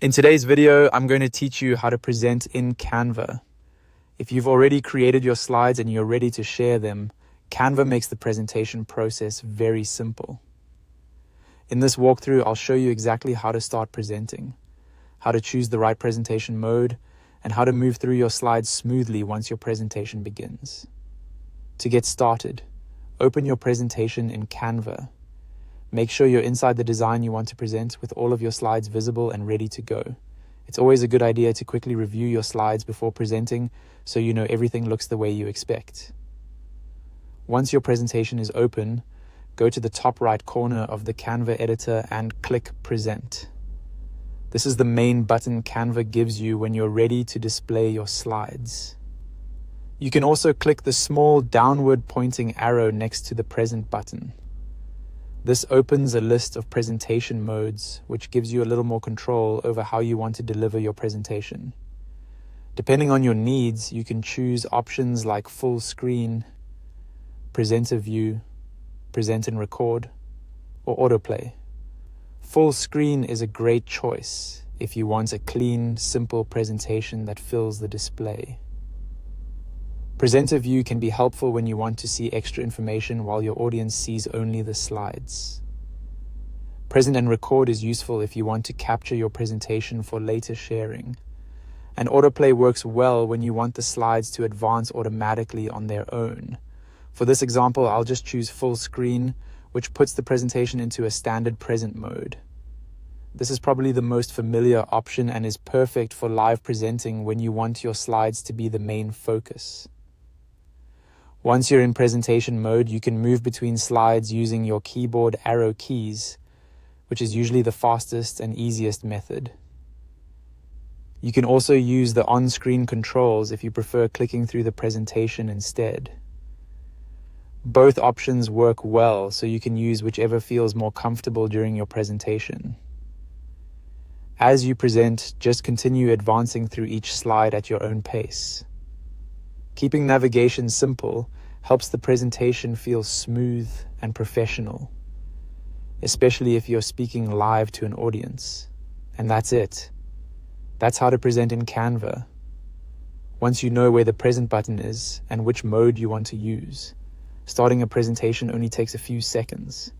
In today's video, I'm going to teach you how to present in Canva. If you've already created your slides and you're ready to share them, Canva makes the presentation process very simple. In this walkthrough, I'll show you exactly how to start presenting, how to choose the right presentation mode, and how to move through your slides smoothly once your presentation begins. To get started, open your presentation in Canva. Make sure you're inside the design you want to present with all of your slides visible and ready to go. It's always a good idea to quickly review your slides before presenting so you know everything looks the way you expect. Once your presentation is open, go to the top right corner of the Canva editor and click Present. This is the main button Canva gives you when you're ready to display your slides. You can also click the small downward pointing arrow next to the Present button. This opens a list of presentation modes, which gives you a little more control over how you want to deliver your presentation. Depending on your needs, you can choose options like full screen, presenter view, present and record, or autoplay. Full screen is a great choice if you want a clean, simple presentation that fills the display. Presenter view can be helpful when you want to see extra information while your audience sees only the slides. Present and record is useful if you want to capture your presentation for later sharing. And autoplay works well when you want the slides to advance automatically on their own. For this example, I'll just choose full screen, which puts the presentation into a standard present mode. This is probably the most familiar option and is perfect for live presenting when you want your slides to be the main focus. Once you're in presentation mode, you can move between slides using your keyboard arrow keys, which is usually the fastest and easiest method. You can also use the on-screen controls if you prefer clicking through the presentation instead. Both options work well, so you can use whichever feels more comfortable during your presentation. As you present, just continue advancing through each slide at your own pace. Keeping navigation simple helps the presentation feel smooth and professional, especially if you're speaking live to an audience. And that's it. That's how to present in Canva. Once you know where the present button is and which mode you want to use, starting a presentation only takes a few seconds.